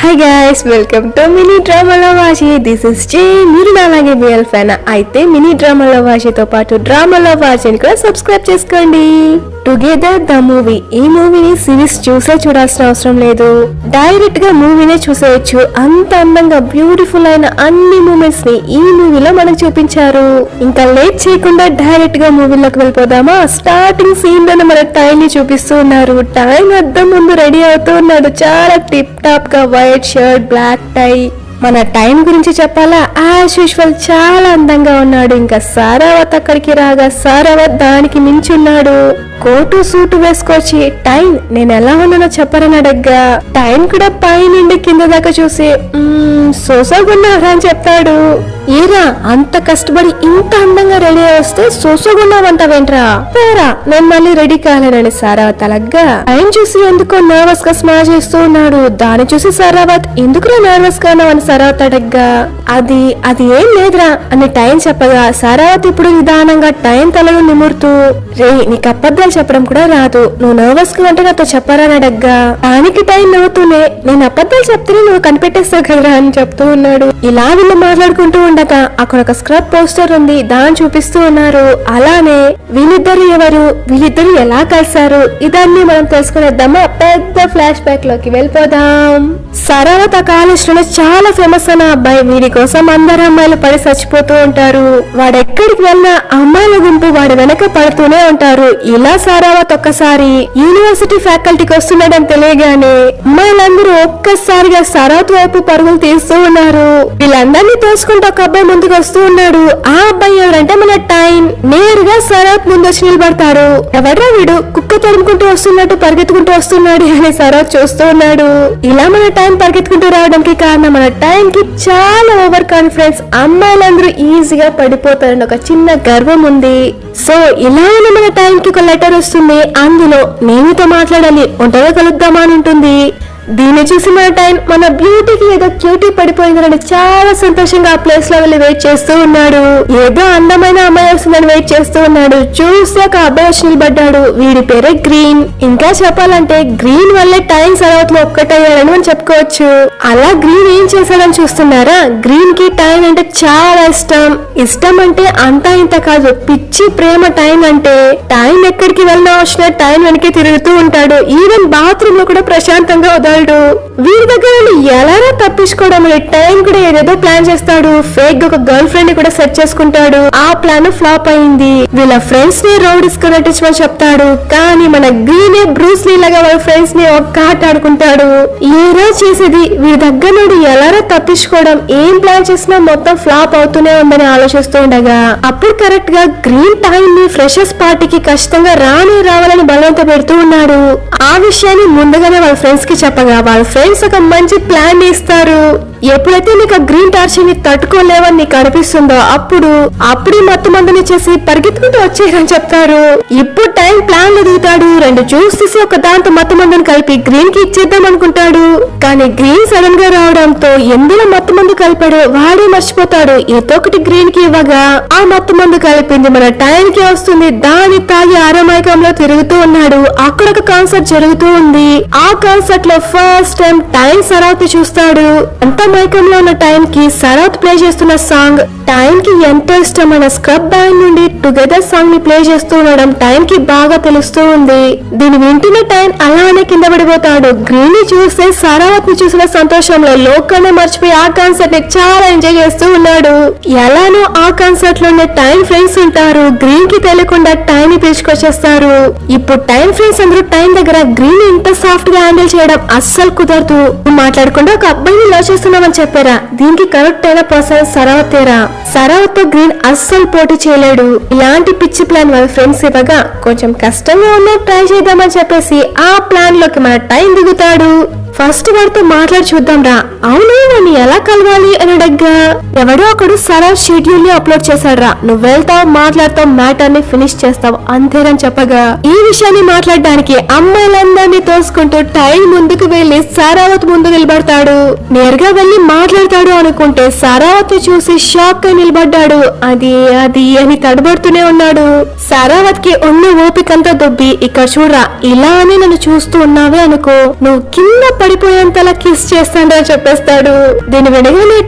Hi guys, welcome to mini డ్రామాలో Vashi. This is జే. మీరు నాలాగే బిఎల్ ఫ్యాన్ అయితే మినీ డ్రామాలో వాషితో పాటు డ్రామాలో వాషిని కూడా సబ్స్క్రైబ్ చేసుకోండి. Together the movie. ఈ మూవీని సిరీస్ చూడాల్సిన అవసరం లేదు, డైరెక్ట్ గా మూవీనే చూసేయచ్చు. అంత అందంగా బ్యూటిఫుల్ అయిన అన్ని మూమెంట్స్ ని ఈ మూవీలో మనకు చూపించారు. ఇంకా లేట్ చేయకుండా డైరెక్ట్ గా మూవీలోకి వెళ్ళిపోదామా? స్టార్టింగ్ సీన్ లోనే మన టైం ని చూపిస్తూ ఉన్నారు. టైం అద్దం ముందు రెడీ అవుతూ ఉన్నాడు, చాలా టిప్ టాప్ గా వైట్ షర్ట్, బ్లాక్ టై. మన టైం గురించి చెప్పాలా, యాజ్ యూజువల్ చాలా అందంగా ఉన్నాడు. ఇంకా సారావత్ అక్కడికి రాగా సారావత్ దానికి మించి ఉన్నాడు. కోటు సూటు వేసుకొచ్చి టైం నేను ఎలా ఉన్నానో చెప్పరని అడగ్గా టైం కూడా పై నుండి కింద దాకా చూసి సోసోగున్నారా అని చెప్తాడు. ఏరా అంత కష్టపడి ఇంత అందంగా రెడీ వస్తే సోసోగున్నావంటావేంట్రా? పేరా నేను మళ్ళీ రెడీ కాలేనని సారావత్ అలగ్గా టైం చూసి ఎందుకో నర్వస్ గా స్మైల్ చేస్తూ ఉన్నాడు. దాన్ని చూసి సారావత్ ఎందుకురా నర్వస్ గా ఉన్నావు అని సారావత్ అడగ్గా అది ఏం లేదురా అని టైం చెప్పగా సారావత్ ఇప్పుడు నిదానంగా టైం తలను నిమురుతూ రే నీకు అబద్ధాలు చెప్పడం కూడా రాదు, నువ్వు నర్వస్ గా అంటే నాతో చెప్పారని అడగ్గా దానికి టైం నవ్వుతూనే నేను అబద్ధాలు చెప్తేనే నువ్వు కనిపెట్టేస్తావు కదరా అని చెప్తూ ఉన్నాడు. ఇలా వీళ్ళు మాట్లాడుకుంటూ ఉండగా అక్కడ ఒక స్క్రబ్ పోస్టర్ ఉంది, దాన్ని చూపిస్తూ ఉన్నారు. అలానే వీళ్ళిద్దరు ఎవరు, వీళ్ళిద్దరు ఎలా కలిసారు, ఇదన్నీ మనం తెలుసుకునేద్దామా? పెద్ద ఫ్లాష్ బ్యాక్ లోకి వెళ్ళిపోదాం. సారావత్ ఆ కాలేజ్ లో చాలా ఫేమస్ అయిన అబ్బాయి. వీడి కోసం అందరు అమ్మాయిలు పడి చచ్చిపోతూ ఉంటారు. వాడెక్కడికి వెళ్ళినా అమ్మాయిల గుంపు వాడి వెనక పడుతూనే ఉంటారు. ఇలా సారావత్ ఒక్కసారి యూనివర్సిటీ ఫ్యాకల్టీకి వస్తున్నాడని తెలియగానే అమ్మాయిలందరూ ఒక్కసారిగా సారావత్ వైపు పరుగులు తీస్తూ ఉన్నారు. వీళ్ళందరినీ తోసుకుంటూ ఒక అబ్బాయి ముందుకు వస్తూ ఉన్నాడు. ఆ అబ్బాయి ఎవరంటే మన టైం. నేరుగా సారావత్ ముందు వచ్చి నిలబడతాడు. ఎవడ్రా వీడు కుక్క తడుముకుంటూ వస్తున్నట్టు పరిగెత్తుకుంటూ వస్తున్నాడు అని సారావత్ చూస్తూ ఉన్నాడు. ఇలా మన టైం పరిగెత్తుకుంటూ రావడానికి కారణం మన టైం కి చాలా ఓవర్ కాన్ఫిడెన్స్. అమ్మాయిలందరూ ఈజీగా పడిపోతారని ఒక చిన్న గర్వం ఉంది. సో ఇలా మన టైం కి ఒక లెటర్ వస్తుంది. అందులో నేనుతో మాట్లాడాలి, ఒంటరిగా కలుద్దామా అని ఉంటుంది. దీన్ని చూసి మన టైం మన బ్యూటీకి ఏదో క్యూటీ పడిపోయిందని చాలా సంతోషంగా ఆ ప్లేస్ లో వెళ్ళి వెయిట్ చేస్తూ ఉన్నాడు. ఏదో అందమైన అమ్మాయి వస్తుందని వెయిట్ చేస్తూ ఉన్నాడు. చూసి ఒక అబ్బాయి వచ్చి నిలబడ్డాడు. వీడి పేరే గ్రీన్. ఇంకా చెప్పాలంటే గ్రీన్ వల్లే టైం సరావత్ లో ఒక్కటయ్యాడని మనం చెప్పుకోవచ్చు. అలా గ్రీన్ ఏం చేశాడని చూస్తున్నారా? గ్రీన్ కి టైం అంటే చాలా ఇష్టం అంటే అంతా ఇంత కాదు, పిచ్చి ప్రేమ టైం అంటే. టైం ఎక్కడికి వెళ్ళినా వచ్చిన టైం వెనక్కి తిరుగుతూ ఉంటాడు. ఈవెన్ బాత్రూమ్ లో కూడా ప్రశాంతంగా వదలడు. వీరి దగ్గర ఎలా తప్పించుకోవడం టైం కూడా ఏదేదో ప్లాన్ చేస్తాడు. ఫేక్ ఒక గర్ల్ ఫ్రెండ్ ని కూడా సెట్ చేసుకుంటాడు. ఆ ప్లాన్ ఫ్లాప్ అయింది. వీళ్ళ ఫ్రెండ్స్ ని రౌడీస్ కు నటించమని చెప్తాడు. కానీ మన గ్రీనే బ్రూస్ లీ లాగా వాళ్ళ ఫ్రెండ్స్ ని ఒక్క ఆట ఆడుకుంటాడు. ఏదో చేసేది వీరి దగ్గర నుండి ఎలా తప్పించుకోవడం, ఏం ప్లాన్ చేసినా మొత్తం ఫ్లాప్ అవుతూనే ఉందని ఆలోచిస్తూ ఉండగా అప్పుడు కరెక్ట్ గా గ్రీన్ టైం ని ఫ్రెషర్స్ పార్టీకి ఖచ్చితంగా రావాలని బలవంత పెడుతూ ఉన్నాడు. ఆ విషయాన్ని ముందుగానే వాళ్ళ ఫ్రెండ్స్ కి చెప్పగా వాళ్ళ ఫ్రెండ్స్ ఒక మంచి ప్లాన్ ఇస్తారు. ఎప్పుడైతే నీకు గ్రీన్ టార్చర్ ని తట్టుకోలేవని నీకు అనిపిస్తుందో అప్పుడే మత్తు మందుని చేసి పరిగెత్తుకుంటూ వచ్చేయని చెప్తారు. ఇప్పుడు టైం ప్లాన్ ఎదుగుతాడు. 2 జ్యూస్ తీసి ఒక దాంతో మత్తు మందుని కలిపి గ్రీన్ కి ఇచ్చేద్దాం అనుకుంటాడు. కానీ గ్రీన్ సడన్ గా రావడంతో ఎందులో మత్తు మందు కలిపాడు వాడే మర్చిపోతాడు. ఏదో ఒకటి గ్రీన్ కి ఇవ్వగా ఆ మత్తు మందు కలిపింది మన టైం కి వస్తుంది. దాన్ని తాగి ఆరమైకంలో తిరుగుతూ ఉన్నాడు. అక్కడ ఒక కాన్సర్ట్ జరుగుతూ ఉంది. ఆ కాన్సర్ట్ లో ఫస్ట్ టైం టైం సరావత్ చూస్తాడు. అంత మైకంలో ఉన్న టైం కి సరావత్ ప్లే చేస్తున్న సాంగ్ టైం కి ఎంతో ఇష్టమైన స్క్రబ్ బ్యాండ్ నుండి టుగెదర్ సాంగ్ ని ప్లే చేస్తూ ఉండడం టైం కి బాగా తెలుస్తూ ఉంది. దీని వింటున్న టైం అలానే కింద పడిపోతాడు. గ్రీన్ ని చూస్తే సరావత్ ని చూసిన సంతోషంలో లోకల్నే మర్చిపోయి ఆ కాన్సర్ట్ ని చాలా ఎంజాయ్ చేస్తూ ఉన్నాడు. ఎలానో ఆ కాన్సర్ట్ లోనే టైం ఫ్రెండ్స్ ఉంటారు. గ్రీన్ కి తెలియకుండా టైం ని పిలుచుకొచ్చేస్తారు. ఇప్పుడు టైం ఫ్రెండ్స్ అందరూ టైం దగ్గర గ్రీన్ ఇంత సాఫ్ట్ గా హ్యాండిల్ చేయడం అస్సలు కుదరదు. మాట్లాడకుండా ఒక అబ్బాయిని లవ్ చేస్తున్నామని చెప్పారా? దీనికి కరెక్ట్ అయిన పర్సన్ సరావతేరా. సరావత్ తో గ్రీన్ అస్సలు పోటీ చేయలేడు. ఇలాంటి పిచ్చి ప్లాన్ వాళ్ళ ఫ్రెండ్స్ ఇవ్వగా కొంచెం కష్టంగా ఉన్నా ట్రై చేద్దామని చెప్పేసి ఆ ప్లాన్ లోకి మన టైం దిగుతాడు. ఫస్ట్ వాడితో మాట్లాడి చూద్దాం రా. అవును వాడిని ఎలా కలవాలి అని అడగ్గా ఎవడో ఒకడు సరావత్ షెడ్యూల్ ని అప్లోడ్ చేశాడ్రా, నువ్వు వెళ్తావు, మాట్లాడతావు, మ్యాటర్ ని ఫినిష్ చేస్తావు అంతేనని చెప్పగా ఈ విషయాన్ని మాట్లాడడానికి అమ్మాయిలందరినీ తోసుకుంటూ టైం ముందుకు వెళ్లి సారావత్ ముందు నిలబడతాడు. నేరుగా వెళ్లి మాట్లాడతాడు అనుకుంటే సారావత్ చూసి షాక్ గా నిలబడ్డాడు. అది అని తడబడుతూనే ఉన్నాడు. సారావత్ కి ఉన్న ఓపికంతా దొబ్బి ఇక్కడ చూడరా, ఇలా అని నన్ను చూస్తూ ఉన్నావే అనుకో, నువ్వు కింద పడిపోయేంతలా కిస్ చేస్తాడు అని చెప్పేస్తాడు. దీని వెనకనే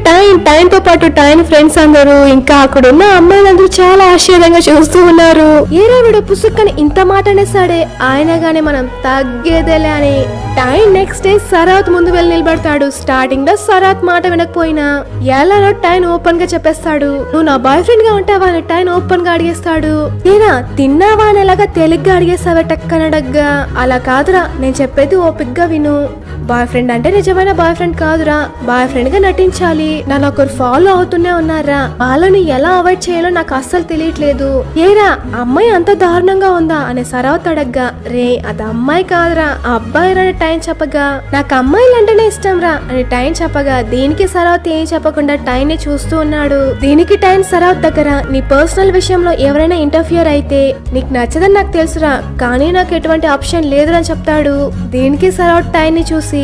టైం తో పాటు టైం ఫ్రెండ్స్ అందరూ ఇంకా అక్కడున్న అమ్మాయిలందరూ చాలా ఆశ్చర్యంగా చూస్తూ ఉన్నారు. ఏరా వీడు పుసుక్కని ఇంత మాట అనేసాడే, ఆయన గానే మనం తగ్గేదేలే అని. టైం నెక్స్ట్ డే సరాత్ ముందు వెళ్ళి నిలబడతాడు. స్టార్టింగ్ లో సరాత్ మాట వినకపోయినా ఎలానో టైం ఓపెన్ గా చెప్పేస్తాడు. నువ్వు నా బాయ్ ఫ్రెండ్ గా ఉంటావా అని టైం ఓపెన్ గా అడిగేస్తాడు. ఏనా తిన్నావా అని ఎలాగా తేలిగ్గా అడిగేస్తావే టక్కనడగ్గా. అలా కాదురా, నేను చెప్పేది ఓపిగ్గా విను. బాయ్ ఫ్రెండ్ అంటే నిజమైన బాయ్ ఫ్రెండ్ కాదురా, బాయ్ ఫ్రెండ్ గా నటించాలి. నన్ను ఒకరు ఫాలో అవుతూనే ఉన్నారా, వాళ్ళని ఎలా అవాయిడ్ చేయాలో నాకు అస్సలు తెలియట్లేదు. ఏరా అమ్మాయి అంత దారుణంగా ఉందా అని సరావత్ అడగ్గా, రే అది అమ్మాయి కాదురా అబ్బాయి రా టైం చెప్పగా, నాకు అమ్మాయిలు అంటేనే ఇష్టం రా అని టైం చెప్పగా, దీనికి సరావత్ ఏం చెప్పకుండా టైం ని చూస్తూ ఉన్నాడు. దీనికి టైం సరావత్ దగ్గర, నీ పర్సనల్ విషయంలో ఎవరైనా ఇంటర్ఫియర్ అయితే నీకు నచ్చదని నాకు తెలుసురా, కానీ నాకు ఎటువంటి ఆప్షన్ లేదురని చెప్తాడు. దీనికి సరావత్ టైం ని చూసి,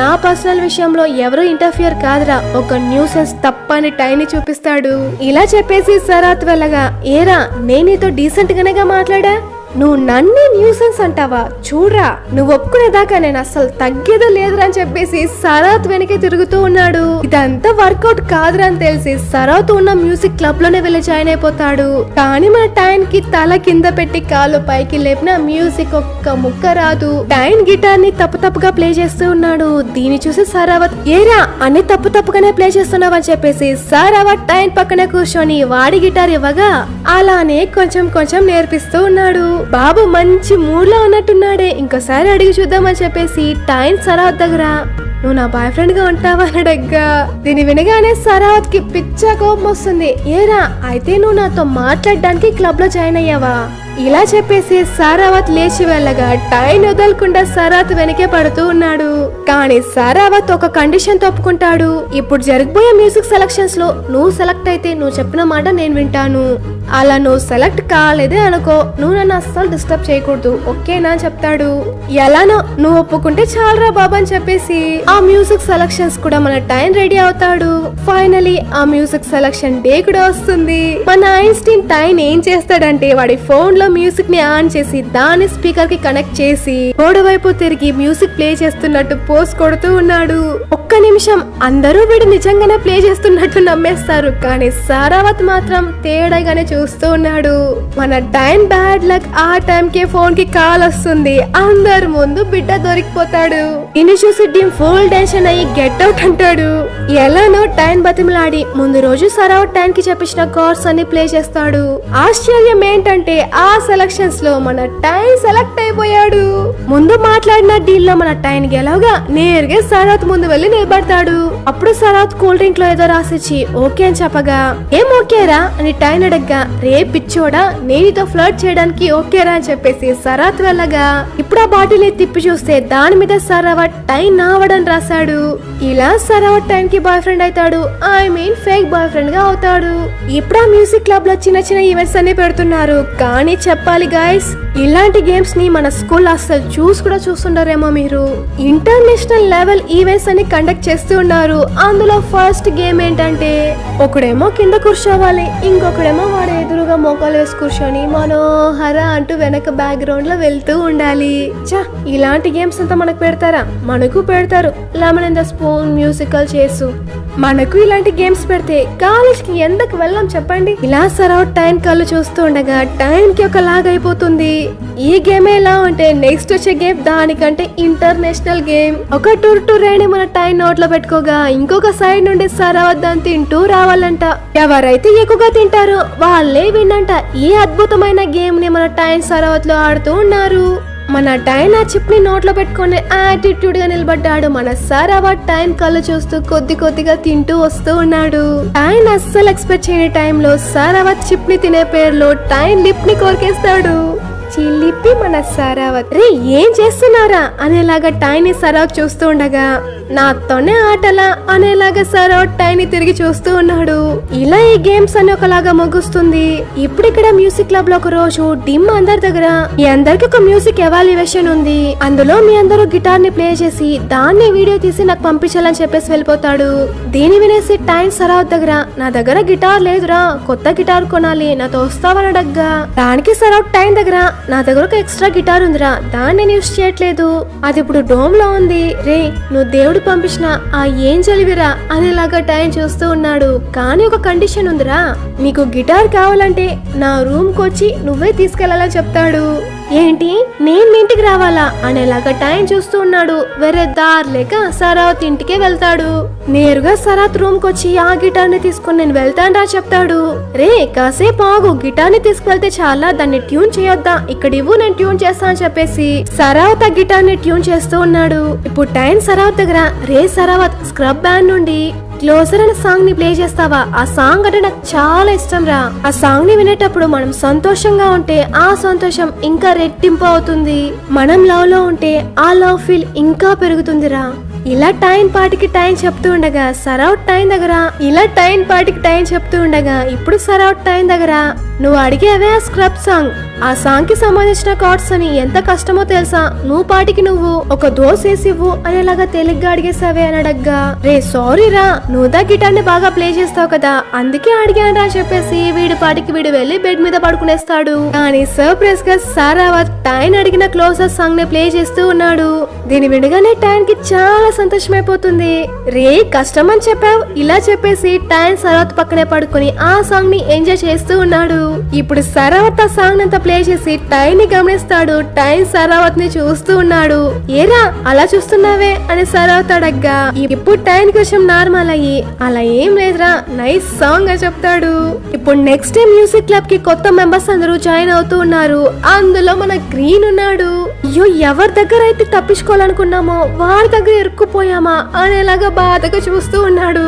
నా పర్సనల్ విషయంలో ఎవరు ఇంటర్ఫియర్ కాదురా, ఒక న్యూసెన్స్ తప్ప అని టైం ని చూపిస్తాడు. ఇలా చెప్పేసి సరావత్ వెళ్ళగా, ఏరా నేను నీతో డీసెంట్ గానేగా మాట్లాడా, నువ్వు నన్నే న్యూసెన్స్ అంటావా, చూడరా నువ్వు ఒప్పుకునేదాకా నేను అస్సలు తగ్గేదో లేదురా అని చెప్పేసి సరాత్ వెనకే తిరుగుతూ ఉన్నాడు. ఇదంతా వర్కౌట్ కాదురా అని తెలిసి సరాత్ ఉన్న మ్యూజిక్ క్లబ్ లోనే వెళ్ళి జాయిన్ అయిపోతాడు. కానీ మన టైం కి తల కింద పెట్టి కాలు పైకి లేపిన మ్యూజిక్ ఒక్క ముక్క రాదు. టైం గిటార్ ని తప్పుగా ప్లే చేస్తూ ఉన్నాడు. దీన్ని చూసి సరావత్, ఏరా అన్ని తప్పుగానే ప్లే చేస్తున్నావు అని చెప్పేసి సరావత్ టైం పక్కనే కూర్చొని వాడి గిటార్ ఇవ్వగా అలానే కొంచెం నేర్పిస్తూ ఉన్నాడు. బాబు మంచి మూడ్ లో ఉన్నట్టున్నాడే, ఇంకోసారి అడిగి చూద్దామని చెప్పేసి టైం సరావత్ దగ్గర, నువ్వు నా బాయ్ ఫ్రెండ్ గా ఉంటావా అని అడగ్గా, దీన్ని వినగానే సరావత్ కి పిచ్చ కోపం వస్తుంది. ఏరా అయితే నువ్వు నాతో మాట్లాడడానికి క్లబ్ లో జాయిన్ అయ్యావా, ఇలా చెప్పేసి సరావత్ లేచి వెళ్ళగా టైం వదలకుండా సరావత్ వెనకే పడుతూ ఉన్నాడు. కానీ సరావత్ ఒక కండిషన్ ఒప్పుకుంటాడు. ఇప్పుడు జరగబోయే మ్యూజిక్ సెలక్షన్స్ లో నువ్వు సెలెక్ట్ అయితే నువ్వు చెప్పిన మాట నేను వింటాను, అలా నువ్వు సెలెక్ట్ కాలేదే అనుకో నువ్వు నన్ను అస్సలు డిస్టర్బ్ చేయకూడదు, ఓకేనా అని చెప్తాడు. ఎలానో నువ్వు ఒప్పుకుంటే చాలరా బాబా అని చెప్పేసి ఆ మ్యూజిక్ సెలక్షన్స్ కూడా మన టైం రెడీ అవుతాడు. ఫైనలీ ఆ మ్యూజిక్ సెలక్షన్ డే కూడా వస్తుంది. మన ఐన్స్టీన్ టైం ఏం చేస్తాడంటే వాడి ఫోన్ లో మ్యూజిక్ ని ఆన్ చేసి దాన్ని స్పీకర్ కి కనెక్ట్ చేసి గోడ వైపు తిరిగి మ్యూజిక్ ప్లే చేస్తున్నట్టు పోజ్ కొడుతూ ఉన్నాడు. ఒక్క నిమిషం అందరూ వీడు నిజంగానే ప్లే చేస్తున్నట్టు నమ్మేస్తారు, కానీ సరావత్ మాత్రం తేడాగానే చూస్తూ ఉన్నాడు. మన టైం బ్యాడ్ లక్, ఆ టైం కి ఫోన్ కి కాల్ వస్తుంది. అందరి ముందు బిడ్డ దొరికిపోతాడు. ఇన్ని చూసి టీం ఫుల్ టెన్షన్ అయ్యి గెట్ అవుట్ అంటాడు. ఎలానో టైం బతిమలాడి ముందు రోజు సరావత్ టైం కి చెప్పించిన కార్డ్స్ అన్ని ప్లే చేస్తాడు. ఆశ్చర్యం ఏంటంటే ఆ సెలక్షన్స్ లో మన టైం సెలెక్ట్ అయిపోయాడు. ముందు మాట్లాడిన డీల్ లో మన టైం గెలవగా నేరుగా సరావత్ ముందు వెళ్లి నిలబడతాడు. అప్పుడు సరావత్ కూల్ డ్రింక్ లో ఏదో రాసిచ్చి ఓకే అని చెప్పగా, ఏం ఓకేరా అని టైం అడగ్గా, రే పిచ్చోడా నేనితో ఫ్లర్ట్ చేయడానికి ఓకేరా అని చెప్పేసి సరావత్ వెళ్ళగా, ఇప్పుడు ఆ బాటిల్ తిప్పి చూస్తే దాని మీద సరావత్ టైం నావడని రాశాడు. ఇలా సరావత్ టైం కి బాయ్ ఫ్రెండ్ అవుతాడు, I mean fake boy friend గా అవుతాడు. ఇప్పుడు ఆ మ్యూజిక్ క్లబ్ లో చిన్న ఈవెంట్స్ అన్ని పెడుతున్నారు. కానీ చెప్పాలి గైస్, ఇలాంటి గేమ్స్ ని మన స్కూల్ అస్సలు చూస్తుండరేమో మీరు. ఇంటర్నేషనల్ లెవెల్ ఈవెంట్స్ అని కండక్ట్ చేస్తూ ఉన్నారు. అందులో ఫస్ట్ గేమ్ ఏంటంటే ఒకడేమో కింద కూర్చోవాలి, ఇంకొకడేమో వాడు ఎదురుగా మోకాలు వేసి కూర్చొని మనోహర అంటూ వెనక బ్యాక్గ్రౌండ్ లో వెళ్తూ ఉండాలి. చా ఇలాంటి గేమ్స్ అంతా మనకు పెడతారా? మనకు పెడతారు. Lemon in the spoon, musical చేసు. మనకు ఇలాంటి గేమ్స్ పెడితే కాలేజ్ కి ఎందుకు వెళ్ళాం చెప్పండి. ఇలా సరౌండ్ టైం కళ్ళు చూస్తూ ఉండగా టైం కి ఒక లాగ్ అయిపోతుంది. ఈ గేమ్ ఎలా ఉంటే నెక్స్ట్ వచ్చే గేమ్ దానికంటే ఇంటర్నేషనల్ గేమ్. ఒక టూర్ అని మన టైం నోట్లో పెట్టుకోగా ఇంకొక సైడ్ నుండి సరవద్దని తింటూ రావాలంట. ఎవరైతే ఎక్కువగా తింటారో వాళ్ళే విన్నంట. ఈ అద్భుతమైన గేమ్ ని మన టైం సరవత్ లో ఆడుతూ ఉన్నారు. మన టైం ఆ చిప్ ని నోట్లో పెట్టుకుని యాటిట్యూడ్ గా నిలబడ్డాడు. మన సరవత్ టైం కళ్ళు చూస్తూ కొద్దిగా తింటూ వస్తూ ఉన్నాడు. టైం అస్సలు ఎక్స్పెక్ట్ చేయని టైంలో సరవత్ చిప్ ని తినే పేరులో టైం లిప్ ని కోరికేస్తాడు. చిలిపి మన సరావత్, రే ఏం చేస్తున్నారా అనేలాగా టైని సరావత్ చూస్తూ ఉండగా నాతోనే ఆటలా అనేలాగా సరావత్ టైని తిరిగి చూస్తూ ఉన్నాడు. ఇలా ఈ గేమ్స్ అని ఒకలాగా ముగుస్తుంది. ఇప్పుడు ఇక్కడ మ్యూజిక్ క్లబ్ లో ఒక రోజు డిమ్ అందరి దగ్గర మీ అందరికి ఒక మ్యూజిక్ ఎవాల్యుయేషన్ ఉంది, అందులో మీ అందరూ గిటార్ ని ప్లే చేసి దాన్ని వీడియో తీసి నాకు పంపించాలని చెప్పేసి వెళ్ళిపోతాడు. దీని వినేసి టైం సరావత్ దగ్గర నా దగ్గర గిటార్ లేదురా, కొత్త గిటార్ కొనాలి, నాతో వస్తావని అడగ్గా దానికి సరావత్ టైం దగ్గర నా దగ్గర ఒక ఎక్స్ట్రా గిటార్ ఉందిరా, దాన్ని నేను యూస్ చేయట్లేదు, అది ఇప్పుడు డోమ్ లో ఉంది. రే నువ్వు దేవుడు పంపించిన ఆ ఏంజలివిరా అనేలాగా టైం చూస్తూ ఉన్నాడు. కానీ ఒక కండిషన్ ఉందిరా, నీకు గిటార్ కావాలంటే నా రూమ్ కు వచ్చి నువ్వే తీసుకెళ్లాలని చెప్తాడు. ఏంటి నేను మీ ఇంటికి రావాలా అనేలాగా టైం చూస్తూ ఉన్నాడు. వేరే దారి లేక సరావత్ ఇంటికే వెళ్తాడు. నేరుగా సరాత్ రూమ్ కి వచ్చి ఆ గిటార్ ని తీసుకుని నేను వెళ్తాను రా చెప్తాడు. రే కాసేపు ఆగు, గిటార్ ని తీసుకువెళ్తే చాలా, దాన్ని ట్యూన్ చేయొద్దా, ఇక్కడ ఇవ్వు నేను ట్యూన్ చేస్తా అని చెప్పేసి సరావత్ ఆ గిటార్ ని ట్యూన్ చేస్తూ ఉన్నాడు. ఇప్పుడు టైం సరావత్ దగ్గర, రే సరావత్ స్క్రబ్ బ్యాండ్ నుండి క్లోజర్ అనే సాంగ్ ని ప్లే చేస్తావా, ఆ సాంగ్ అంటే నాకు చాలా ఇష్టం రా, ఆ సాంగ్ ని వినేటప్పుడు మనం సంతోషంగా ఉంటే ఆ సంతోషం ఇంకా రెట్టింపు అవుతుంది, మనం లవ్ లో ఉంటే ఆ లవ్ ఫీల్ ఇంకా పెరుగుతుందిరా. ఇలా టైం పాటికి టైం చెప్తూ ఉండగా సరౌట్ టైం దగ్గర, ఇప్పుడు సరౌట్ టైం దగ్గర నువ్వు అడిగేవే ఆ స్క్రబ్ సాంగ్, ఆ సాంగ్ కి సంబంధించిన కార్డ్స్ అని ఎంత కష్టమో తెలుసా, నువ్వు పాటికి నువ్వు ఒక దోశ వేసివ్వు అనేలాగా తేలిగ్గా అడిగేసావే అని అడగ్గా, రే సారీ రా, నువ్వు దా గిటార్ ని బాగా ప్లే చేస్తావు కదా అందుకే అడిగాను రా చెప్పేసి వీడి పాటికి వీడు వెళ్లి బెడ్ మీద పడుకునేస్తాడు. కానీ సర్ప్రైజ్ గా సరావత్ టైన్ అడిగిన క్లోజర్ సాంగ్ ని ప్లే చేస్తూ ఉన్నాడు. దీని వినగానే టైన్ కి చాలా సంతోషమైపోతుంది. రే కష్టం అని చెప్పావు, ఇలా చెప్పేసి టైన్ సరావత్ పక్కనే పడుకుని ఆ సాంగ్ ని ఎంజాయ్ చేస్తూ ఉన్నాడు. ఇప్పుడు సరావత్ ఆ సాంగ్ అంతా ప్లే చేసి టైన్ ని గమనిస్తాడు. టైన్ సరావత్ ని చూస్తూ ఉన్నాడు. ఏరా అలా చూస్తున్నావే అని సరావత్ అడగ్గా, ఇప్పుడు టైన్ కొంచెం నార్మల్ అయ్యి, అలా ఏం లేదురా నైస్ సాంగ్ అని చెప్తాడు. ఇప్పుడు నెక్స్ట్ డే మ్యూజిక్ క్లబ్ కి కొత్త మెంబర్స్ అందరూ జాయిన్ అవుతూ ఉన్నారు. అందులో మన గ్రీన్ ఉన్నాడు. అయ్యో ఎవరి దగ్గర అయితే తప్పించుకోవాలనుకున్నామో వారి దగ్గర ఇరుక్కుపోయామా అనేలాగా బాధగా చూస్తూ ఉన్నాడు.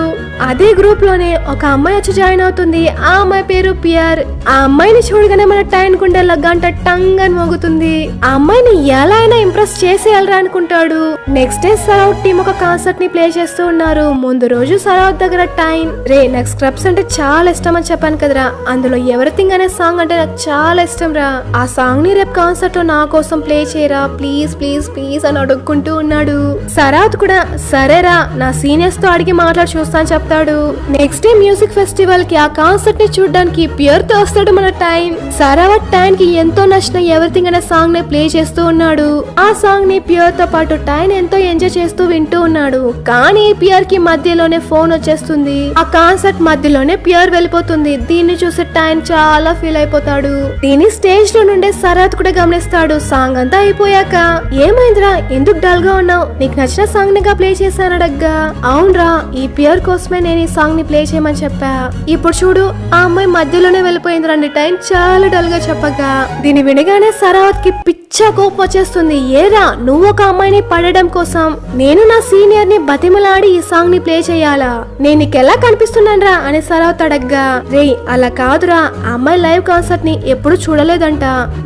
అదే గ్రూప్ లోనే ఒక అమ్మాయి వచ్చి జాయిన్ అవుతుంది. ఆ అమ్మాయి పేరు పియర్. ఆ అమ్మాయిని చూడగానే మన టైన్ గుండెల్లో గంట టంగ్ అని మోగుతుంది. ఆ అమ్మాయిని ఎలా అయినా ఇంప్రెస్ చేసేయాలరా అనుకుంటాడు. నెక్స్ట్ డే సరౌట్ టీమ్ ఒక కాన్సర్ట్ ని ప్లే చేస్తూ ఉన్నారు. ముందు రోజు సరౌట్ దగ్గర టైన్, రే నాకు స్క్రబ్స్ అంటే చాలా ఇష్టం అని చెప్పాను కదరా, అందులో ఎవరిథింగ్ అనే సాంగ్ అంటే నాకు చాలా ఇష్టం రా, ఆ సాంగ్ ని రేపు కాన్సర్ట్ లో నా కోసం ప్లే చేయరా ప్లీజ్ ప్లీజ్ ప్లీజ్ అని అడుక్కుంటూ ఉన్నాడు. సరాత్ కూడా సరేరా నా సీనియర్స్ తో అడిగి మాట్లాడి చూస్తా అని చెప్తాడు. నెక్స్ట్ డే మ్యూజిక్ ఫెస్టివల్ కి ఆ కాన్సర్ట్ ని చూడడానికి పియర్ తో వస్తాడు మన టైన్. సరావత్ టైన్ కి ఎంతో నచ్చిన ఎవరిథింగ్ అనే సాంగ్ ని ప్లే చేస్తూ ఉన్నాడు. ఆ సాంగ్ ని పియర్ తో పాటు టైన్ ఎంతో ఎంజాయ్ చేస్తూ వింటూ ఉన్నాడు. కానీ పియర్ కి మధ్యలోనే ఫోన్ వచ్చేస్తుంది. ఆ కాన్సర్ట్ మధ్యలోనే పియర్ వెళ్ళిపోతుంది. దీన్ని చూసి టైన్ చాలా ఫీల్ అయిపోతాడు. దీన్ని స్టేజ్ లో నుండే సరాత్ కూడా గమనిస్తాడు. సాంగ్ అంతా అయిపోయాక, ఏమైందిరా ఎందుకు డల్ గా ఉన్నావు, నీకు నచ్చిన సాంగ్ ని ప్లే చేశాను అడగ్గా, అవునరా ఈ పియర్ కోసమే నేను ఈ సాంగ్ ని ప్లే చేయమని చెప్పా, ఇప్పుడు చూడు ఆ అమ్మాయి మధ్యలోనే వెళ్ళిపోయింది రండి టైం చాలా డల్ గా చెప్పగా. దీన్ని వినగానే సరావత్ కి పిచ్చ కోపం వచ్చేస్తుంది. ఏరా నువ్వు ఒక అమ్మాయిని పడడం కోసం నేను నా సీనియర్ ని బతిమలాడి ఈ సాంగ్ ని ప్లే చేయాలా, నేను నీకెలా కనిపిస్తున్నాను రా అని సరావత్ అడగ్గా, రే అలా కాదురా ఆ అమ్మాయి లైవ్ కాన్సర్ట్ ని ఎప్పుడు చూడలేదంట.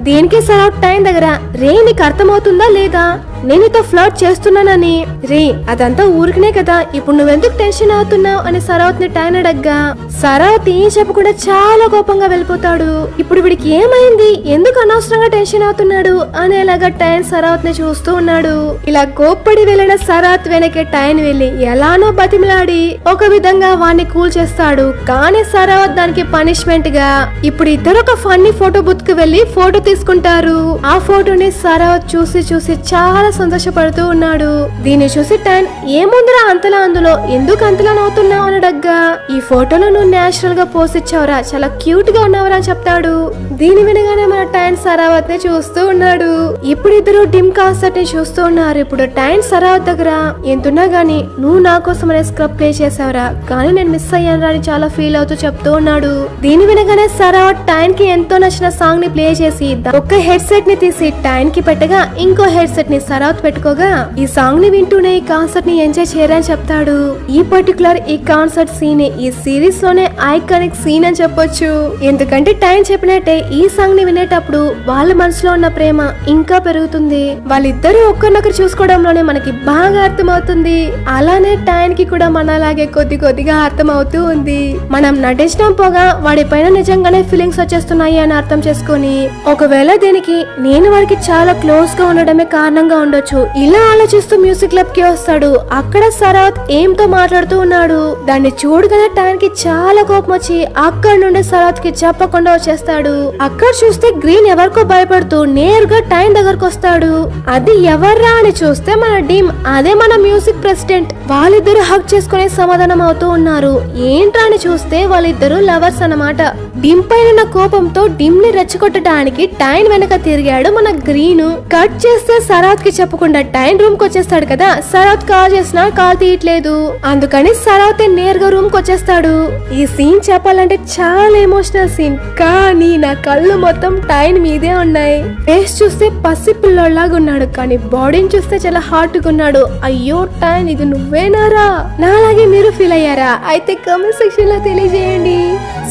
దీనికి సరావత్ టైం దగ్గర, రే నీకు అర్థమవుతుందా లేదా నేనుతో ఫ్లర్ట్ చేస్తున్నానని, రే అదంతా ఊరికనే కదా ఇప్పుడు నువ్వెందుకు టెన్షన్ అవుతున్నావు అని సరావత్ ని టైన్ అడగ్గా, సరావత్ ఏం చెప్పకుండా చాలా కోపంగా వెళ్ళిపోతాడు. ఇప్పుడు వీడికి ఏమైంది ఎందుకు అనవసరంగా టెన్షన్ అవుతున్నాడు అనేలాగా టైన్ సరావత్ ని చూస్తూ ఉన్నాడు. ఇలా కోప్పడి వెళ్ళిన సరావత్ వెనకే టైన్ వెళ్ళి ఎలానో బతిమలాడి ఒక విధంగా వాణ్ణి కూల్ చేస్తాడు. కానీ సరావత్ దానికి పనిష్మెంట్ గా ఇప్పుడు ఇద్దరు ఒక ఫన్నీ ఫోటో బూత్ కు వెళ్లి ఫోటో తీసుకుంటారు. ఆ ఫోటోని సరావత్ చూసి చూసి చాలా సంతోషపడుతూ ఉన్నాడు. దీన్ని చూసి టైన్, ఏముందిరా అంతలా అందులో ఎందుకు అంతలా నవ్వుతున్నావు అని అడగ్గా, ఈ ఫోటోలో నువ్వు నేచురల్ గా పోస్ట్ ఇచ్చావురా చాలా క్యూట్ గా ఉన్నావురా అని చెప్తాడు. దీని వినగానే మన టైన్ సరావత్ ని చూస్తూ ఉన్నాడు. ఇప్పుడు ఇద్దరు డిమ్ కాన్సర్ట్ ని చూస్తూ ఉన్నారు. ఇప్పుడు టైన్ సరావత్ దగ్గర, ఎంతున్నా గానీ నువ్వు నా కోసం అనే స్క్రబ్ ప్లే చేసావురా కానీ నేను మిస్ అయ్యాను రా అని చాలా ఫీల్ అవుతూ చెప్తూ ఉన్నాడు. దీని వినగానే సరావత్ టైన్ కి ఎంతో నచ్చిన సాంగ్ ని ప్లే చేసి ఒక హెడ్ సెట్ ని తీసి టైన్ కి పెట్టగా ఇంకో హెడ్ సెట్ ని సరావత్ పెట్టుకోగా, ఈ సాంగ్ ని వింటూనే ఈ కాన్సర్ట్ ని ఎంజాయ్ చేయరని చెప్తాడు. ఈ పర్టికులర్ ఈ కాన్సర్ట్ సీన్ ఈ సిరీస్ లోనే ఐకానిక్ సీన్ అని చెప్పొచ్చు. ఎందుకంటే టైం చెప్పినట్టే ఈ సాంగ్ ని వినేటప్పుడు వాళ్ళ మనసులో ఉన్న ప్రేమ ఇంకా పెరుగుతుంది. వాళ్ళిద్దరూ ఒక్కరినొకరు చూసుకోవడంలోనే మనకి బాగా అర్థమవుతుంది. అలానే టైన్ కి కూడా మనలాగే కొద్దిగా అర్థమవుతూ ఉంది. మనం నటించడం పోగా వాడి పైన నిజంగానే ఫీలింగ్స్ వచ్చేస్తున్నాయి అని అర్థం చేసుకుని, ఒకవేళ దీనికి నేను వాడికి చాలా క్లోజ్ గా ఉండడమే కారణంగా ఉండొచ్చు, ఇలా ఆలోచిస్తూ మ్యూజిక్ క్లబ్ కి వస్తాడు. అక్కడ సరావత్ ఏంతో మాట్లాడుతూ ఉన్నాడు. దాన్ని చూడగానే టైన్ కి చాలా కోపం వచ్చి అక్కడ నుండి సరావత్ కి చెప్పకుండా వచ్చేస్తాడు. అక్కడ చూస్తే గ్రీన్ ఎవరికో భయపడుతూ నేరుగా టైన్ దగ్గరకు వస్తాడు. అది ఎవర్రా అని చూస్తే మన డీమ్, అదే మన మ్యూజిక్ ప్రెసిడెంట్. వాళ్ళిద్దరు హక్ చేసుకునే సమాధానం అవుతూ ఉన్నారు. ఏంట్రా అని చూస్తే వాళ్ళిద్దరు లవర్స్ అన్నమాట. డిమ్ పైన కోపంతో డిమ్ ని రెచ్చగొట్టడానికి టైన్ వెనక తిరిగాడు మన గ్రీన్. కట్ చేస్తే సరావత్ కి చెప్పకుండా టైన్ రూమ్ కి వచ్చేస్తాడు కదా. సరావత్ కాల్ చేసినా కాల్ తీయట్లేదు. అందుకని సరావత్ నేరుగా రూమ్ కి వచ్చేస్తాడు. ఈ సీన్ చెప్పాలంటే చాలా ఎమోషనల్ సీన్, కానీ నా కళ్ళు మొత్తం టైన్ మీదే ఉన్నాయి. ఫేస్ చూస్తే పసి పిల్లోడ్లాగా ఉన్నాడు, కానీ బాడీని చూస్తే చాలా హార్ట్ గా ఉన్నాడు. అయ్యో టైన్, ఇది నువ్వేనారా? నాలాగే మీరు ఫీల్ అయ్యారా? అయితే కామెంట్ సెక్షన్ లో తెలియజేయండి.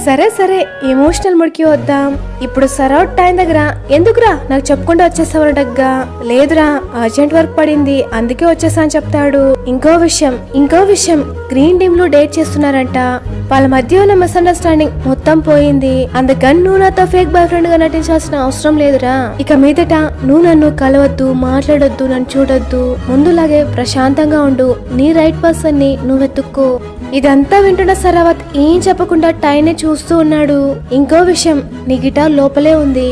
సరే ఎమోషనల్ ముడికి వద్దాం. ఇప్పుడు సరౌట్ టైం దగ్గర ఎందుకురా నాకు చెప్పకుండా వచ్చేసావనడగ్గా, లేదురా అర్జెంట్ వర్క్ పడింది అందుకే వచ్చేసా అని చెప్తాడు. ఇంకో విషయం గ్రీన్ టీమ్ లో డేట్ చేస్తున్నారంట. వాళ్ళ మధ్య ఉన్న మిస్అండర్స్టాండింగ్ మొత్తం పోయింది. అందుకని నువ్వు నాతో ఫేక్ బాయ్ ఫ్రెండ్ గా నటించాల్సిన అవసరం లేదురా. ఇక మీదట నువ్వు నన్ను కలవద్దు, మాట్లాడొద్దు, నన్ను చూడొద్దు. ముందులాగే ప్రశాంతంగా ఉండు. నీ రైట్ పర్సన్ ని నువ్వు వెతుక్కో. ఇదంతా వింటున్న సరావత్ ఏం చెప్పకుండా టైనే చూస్తూ ఉన్నాడు. ఇంకో విషయం, నీ గిటార్ లోపలే ఉంది,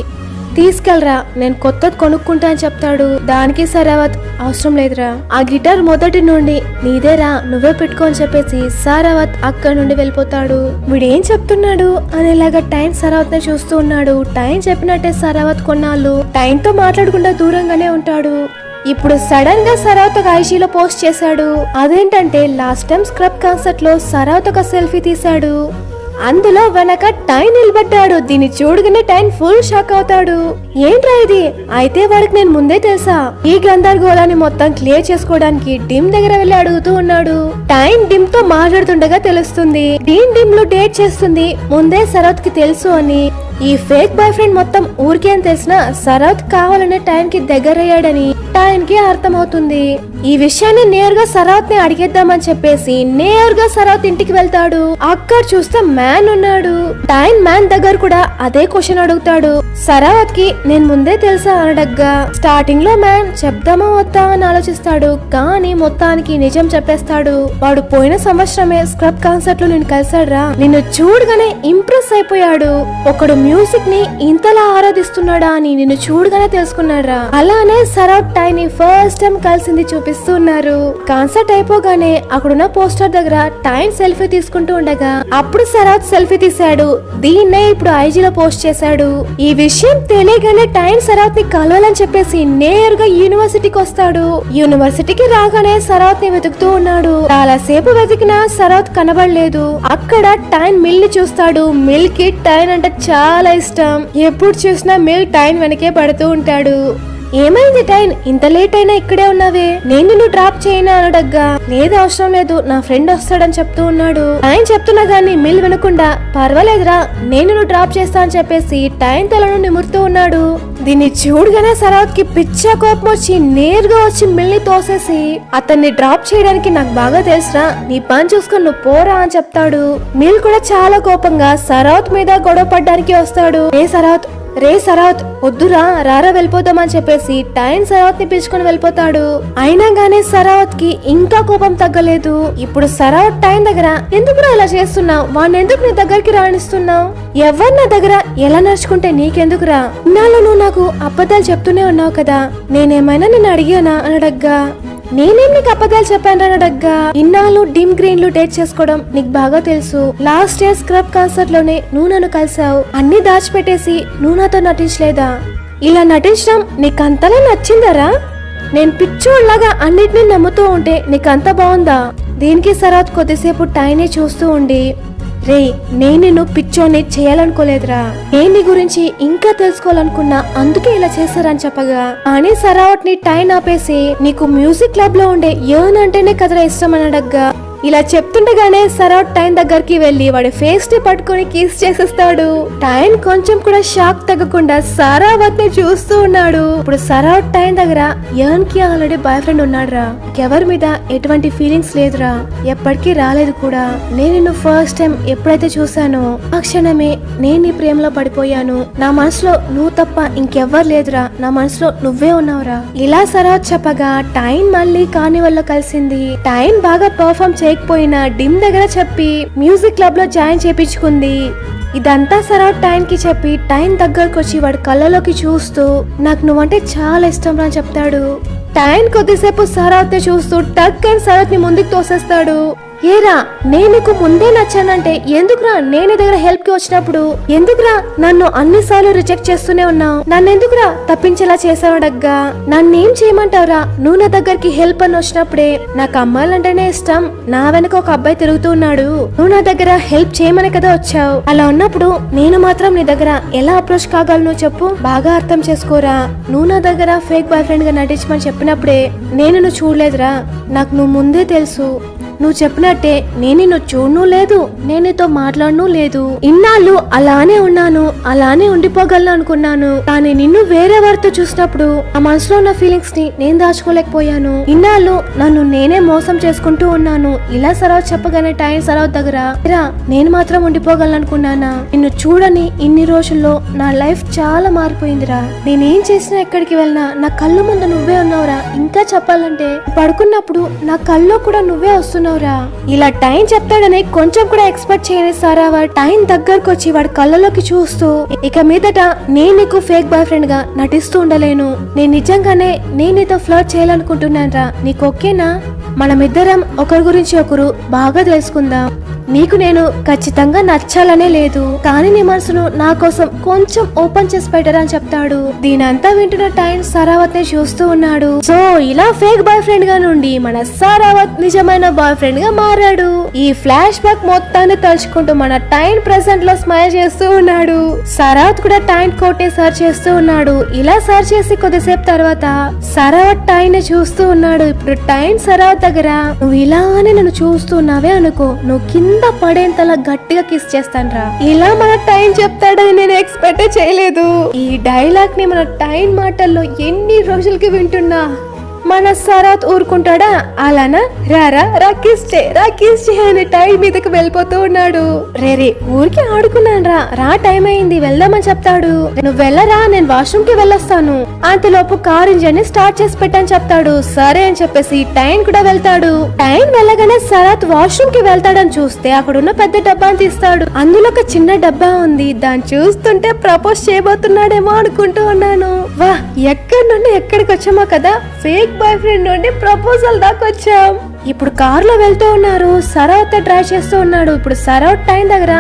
తీసుకెళ్ళరా, నేను కొత్తది కొనుక్కుంటా అని చెప్తాడు. దానికి సరావత్ అవసరం లేదురా, ఆ గిటార్ మొదటి నుండి నీదేరా, నువ్వే పెట్టుకో అని చెప్పేసి సరావత్ అక్కడి నుండి వెళ్ళిపోతాడు. వీడేం చెప్తున్నాడు అనేలాగా టైం సరావత్ ని చూస్తూ ఉన్నాడు. టైం చెప్పినట్టే సరావత్ కొన్నాళ్ళు టైం తో మాట్లాడకుండా దూరంగానే ఉంటాడు. ఇప్పుడు సడన్ గా సరావత్ ఒక ఐజీలో పోస్ట్ చేశాడు. అదేంటంటే లాస్ట్ టైం స్క్రబ్ కాన్సర్ట్ లో సరావత్ ఒక సెల్ఫీ తీశాడు. అందులో వెనక టైన్ నిలబడ్డాడు. దీన్ని చూడగానే టైన్ ఫుల్ షాక్ అవుతాడు. ఏంట్రా ఇది? అయితే వాడికి నేను ముందే తెలుసా? ఈ గందరగోళాన్ని మొత్తం క్లియర్ చేసుకోవడానికి డిమ్ దగ్గర వెళ్లి అడుగుతూ ఉన్నాడు. టైన్ డిమ్ తో మాట్లాడుతుండగా తెలుస్తుంది డిమ్ లో డేట్ చేస్తుంది ముందే సరావత్ కి తెలుసు అని. ఈ ఫేక్ బాయ్ ఫ్రెండ్ మొత్తం ఊరికే అని తెలిసినా సరావత్ కావాలనే టైన్ కి దగ్గరయ్యాడని టైన్ కి అర్థమవుతుంది. ఈ విషయాన్ని నేరుగా సరావత్ ని అడిగేద్దామని చెప్పేసి నేరుగా సరావత్ ఇంటికి వెళ్తాడు. అక్కడ చూస్తే మ్యాన్ ఉన్నాడు. టైన్ మ్యాన్ దగ్గర కూడా అదే క్వశ్చన్ అడుగుతాడు. సరావత్ కి నేను ముందే తెలుసా అనడగ్గా స్టార్టింగ్ లో మ్యాన్ చెప్దామా వద్దా అని ఆలోచిస్తాడు. కానీ మొత్తానికి నిజం చెప్పేస్తాడు. వాడు పోయిన సంవత్సరమే స్క్రబ్ కాన్సర్ట్ లో నేను కలిసాడురా, నిన్ను చూడగానే ఇంప్రెస్ అయిపోయాడు. ఒకడు మ్యూజిక్ ని ఇంతలా ఆరాధిస్తున్నాడా అని నిన్ను చూడగానే తెలుసుకున్నారా. అలానే సరావత్ టైన్ ని ఫస్ట్ టైం కలిసింది చూపిస్తున్నారు. కాన్సర్ట్ అయిపోగానే అక్కడున్న పోస్టర్ దగ్గర టైం సెల్ఫీ తీసుకుంటూ ఉండగా అప్పుడు సరావత్ సెల్ఫీ తీశాడు. దీన్నే ఇప్పుడు ఐజీలో పోస్ట్ చేశాడు. ఈ విషయం తెలియగానే టైం సరావత్ ని కలవాలని చెప్పేసి నేరుగా యూనివర్సిటీకి వస్తాడు. యూనివర్సిటీకి రాగానే సరావత్ ని వెతుకుతూ ఉన్నాడు. చాలా సేపు వెతికినా సరావత్ కనబడలేదు. అక్కడ టైం మిల్ ని చూస్తాడు. మిల్ కి టైం అంటే చాలా ఇష్టం. ఎప్పుడు చూసినా మిల్ టైం వెనకే పడుతూ ఉంటాడు. ఏమైంది టైన్, ఇంత లేట్ అయినా ఇక్కడే ఉన్నావే, నేను నిన్ను డ్రాప్ చేయనా అనడగ్గా లేదు అవసరం లేదు, నా ఫ్రెండ్ వస్తాడని చెప్తూ ఉన్నాడు. టైం చెప్తున్నా గానీ మిల్ వినకుండా పర్వాలేదురా నేను నిన్ను డ్రాప్ చేస్తా అని చెప్పేసి టైం తలను నిమురుతూ ఉన్నాడు. దీన్ని చూడగానే సరావత్ కి పిచ్చ కోపం వచ్చి నేరుగా వచ్చి మిల్ ని తోసేసి అతన్ని డ్రాప్ చేయడానికి నాకు బాగా తెలుసురా, నీ పని చూసుకొని నువ్వు పోరా అని చెప్తాడు. మిల్ కూడా చాలా కోపంగా సరావత్ మీద గొడవ పడ్డానికి వస్తాడు. రే సరావత్ వద్దురా, రారా వెళ్ళిపోదామని చెప్పేసి టైం సరావత్ ని పిలుచుకొని వెళ్ళిపోతాడు. అయినా గానీ సరావత్ కి ఇంకా కోపం తగ్గలేదు. ఇప్పుడు సరావత్ టైం దగ్గర ఎందుకురా ఇలా చేస్తున్నావు, వాడిని ఎందుకు నీ దగ్గరికి రాణిస్తున్నావు, ఎవరు నా దగ్గర ఎలా నడుచుకుంటే నీకెందుకురా, ఇన్నాళ్ళు నువ్వు నాకు అబద్ధాలు చెప్తూనే ఉన్నావు కదా, నేనేమైనా నిన్ను అడిగానా అనడగ్గా నేనేం నీకు అబద్ధాలు చెప్పాను అనడగ్గా ఇన్నాళ్ళు డిమ్ గ్రీన్ లు డేట్ చేసుకోవడం నీకు బాగా తెలుసు. లాస్ట్ ఇయర్ స్క్రబ్ కాన్సర్ట్ లోనే నువ్వు నన్ను కలిసావు. అన్ని దాచిపెట్టేసి నువ్వు నాతో నటించలేదా? ఇలా నటించడం నీకంతలా నచ్చిందరా? నేను పిచ్చోళ్ళలాగా అన్నిటినీ నమ్ముతూ ఉంటే నీకంత బాగుందా? దీనికి సరావత్ కొద్దిసేపు టైనే చూస్తూ ఉండి రే నేను నిన్ను పిచ్చోని చేయాలనుకోలేదురా, నేను నీ గురించి ఇంకా తెలుసుకోవాలనుకున్నా, అందుకే ఇలా చేశారని చెప్పగా అని సరావత్ ని టైం ఆపేసి నీకు మ్యూజిక్ క్లబ్ లో ఉండే యర్న్ అంటేనే కదరా ఇష్టం అనడగ్గా ఇలా చెప్తుండగానే సరౌట్ టైన్ దగ్గరికి వెళ్లి వాడి ఫేస్ ని పట్టుకుని కిస్ చేసేస్తాడు. టైన్ కొంచెం కూడా షాక్ తగ్గకుండా సారావత్ ని చూస్తూ ఉన్నాడు. ఇప్పుడు సరౌట్ టైన్ దగ్గర యర్న్ కి ఆల్రెడీ బాయ్ ఫ్రెండ్ ఉన్నాడురా, ఎవరి మీద ఎటువంటి ఫీలింగ్స్ లేదురా, ఎప్పటికీ రాలేదు కూడా. నేను నిన్ను ఫస్ట్ టైం ఎప్పుడైతే చూసానో ఆ క్షణమే నేను నీ ప్రేమలో పడిపోయాను. నా మనసులో నువ్వు తప్ప ఇంకెవ్వరు లేదురా, నా మనసులో నువ్వే ఉన్నావురా. ఇలా సరౌత్ చెప్పగా టైన్ మళ్ళీ కార్నివల్ లో కలిసింది. టైన్ బాగా పర్ఫార్మ్ చేయకపోయినా డిమ్ దగ్గర చెప్పి మ్యూజిక్ క్లబ్ లో జాయిన్ చేపించుకుంది. ఇదంతా సరౌట్ టైన్ కి చెప్పి టైన్ దగ్గరకు వచ్చి వాడి కళ్ళలోకి చూస్తూ నాకు నువ్వంటే చాలా ఇష్టం రా చెప్తాడు. టైన్ కొద్దిసేపు సరౌత్ ని చూస్తూ టక్ అని సరౌత్ ని ముందుకు తోసేస్తాడు. ఏరా నేను నీకు ముందే నచ్చానంటే ఎందుకురా నేను దగ్గర హెల్ప్ కి వచ్చినప్పుడు ఎందుకురా నన్ను అన్నిసార్లు రిజెక్ట్ చేస్తూనే ఉన్నావు, నన్ను ఎందుకురా తప్పించేలా చేసావు అడగ్గా. నన్నేం చేయమంటావురా, నువ్వు నా దగ్గరికి హెల్ప్ అని వచ్చినప్పుడే నాకు అమ్మాయిలంటేనే ఇష్టం, నా వెనక ఒక అబ్బాయి తిరుగుతూ ఉన్నాడు, నువ్వు నా దగ్గర హెల్ప్ చేయమని కదా వచ్చావు. అలా ఉన్నప్పుడు నేను మాత్రం నీ దగ్గర ఎలా అప్రోచ్ కాగలను చెప్పు, బాగా అర్థం చేసుకోరా. నువ్వు నా దగ్గర ఫేక్ బాయ్ ఫ్రెండ్ గా నటించమని చెప్పినప్పుడే నేను నువ్వు చూడలేదురా, నాకు నువ్వు ముందే తెలుసు. నువ్వు చెప్పినట్టే నేను నిన్ను చూడను లేదు, నేను నీతో మాట్లాడను లేదు. ఇన్నాళ్ళు అలానే ఉన్నాను, అలానే ఉండిపోగలను అనుకున్నాను. కానీ నిన్ను వేరే వారితో చూసినప్పుడు ఆ మనసులో ఉన్న ఫీలింగ్స్ ని నేను దాచుకోలేకపోయాను. ఇన్నాళ్ళు నన్ను నేనే మోసం చేసుకుంటూ ఉన్నాను. ఇలా సరౌత్ చెప్పగానే టైం సరౌత్ దగ్గర నేను మాత్రం ఉండిపోగలను అనుకున్నానా, నిన్ను చూడని ఇన్ని రోజుల్లో నా లైఫ్ చాలా మారిపోయిందిరా. నేనేం చేసినా ఎక్కడికి వెళ్ళినా నా కళ్ళు ముందు నువ్వే ఉన్నావురా. ఇంకా చెప్పాలంటే పడుకున్నప్పుడు నా కల్లో కూడా నువ్వే వస్తున్నావు. ఇలా టైం చెప్తాడని కొంచెం కూడా ఎక్స్పెక్ట్ చేయని సారావా టైం దగ్గరకు వచ్చి వాడి కళ్ళలోకి చూస్తూ ఇక మీదట నేను నీకు ఫేక్ బాయ్ ఫ్రెండ్ గా నటిస్తూ ఉండలేను, నేను నిజంగానే నేను నీతో ఫ్లర్ట్ చేయాలనుకుంటున్నాను రా, నీకు ఓకేనా, మనమిద్దరం ఒకరి గురించి ఒకరు బాగా తెలుసుకుందాం, నీకు నేను ఖచ్చితంగా నచ్చాలనే లేదు, కానీ నీ మనసును నా కోసం కొంచెం ఓపెన్ చేసి పెట్టరా అని చెప్తాడు. దీనంతా వింటున్న టైం సారావత్ ని చూస్తూ ఉన్నాడు. సో ఇలా ఫేక్ బాయ్ ఫ్రెండ్ గా నుండి మన సారావత్ నిజమైన బాయ్ ఫ్రెండ్ గా మారాడు. ఈ ఫ్లాష్ బ్యాక్ మొత్తాన్ని తలుచుకుంటూ మన టైం ప్రెసెంట్ లో స్మైల్ చేస్తూ ఉన్నాడు. సారావత్ కూడా టైం కోట్ ని సర్చ్ చేస్తూ ఉన్నాడు. ఇలా సర్చ్ చేసి కొద్దిసేపు తర్వాత సారావత్ టైం ని చూస్తూ ఉన్నాడు. ఇప్పుడు టైం సారావత్ దగ్గర నువ్వు ఇలానే నన్ను చూస్తున్నావే అనుకో, నువ్వు కింద పడేంతలా గట్టిగా కిస్ చేస్తాను రా. ఇలా మన టైం చెప్తాడని నేను ఎక్స్పెక్ట్ చేయలేదు. ఈ డైలాగ్ ని మన టైం మాటల్లో ఎన్ని రోజులకి వింటున్నా. మన సరౌత్ ఊరుకుంటాడా, అలానా రారా రాకిస్ అని టైం మీదకి వెళ్ళిపోతూ ఉన్నాడు. రే ఊరికి ఆడుకున్నాను రా టైం అయింది వెళ్దామని చెప్తాడు. నువ్వు వెళ్ళరా నేను వాష్రూమ్ కి వెళ్ళొస్తాను, అంతలోపు కార్ ఇంజన్ ని స్టార్ట్ చేసి పెట్టని చెప్తాడు. సరే అని చెప్పేసి టైం కూడా వెళ్తాడు. టైం వెళ్ళగానే సరౌత్ వాష్రూమ్ కి వెళ్తాడని చూస్తే అక్కడున్న పెద్ద డబ్బాని తీస్తాడు. అందులో ఒక చిన్న డబ్బా ఉంది. దాన్ని చూస్తుంటే ప్రపోజ్ చేయబోతున్నాడేమో అనుకుంటూ ఉన్నాను. వా ఎక్కడి నుండి ఎక్కడికి వచ్చామో కదా, ఫేక్ బాయ్ ఫ్రెండ్ నుండి ప్రపోజల్ దాకా వచ్చాం. ఇప్పుడు కారులో వెళ్తూ ఉన్నారు. సరౌత్ డ్రైవ్ చేస్తూ ఉన్నాడు. ఇప్పుడు సరౌత్ టైం దగ్గర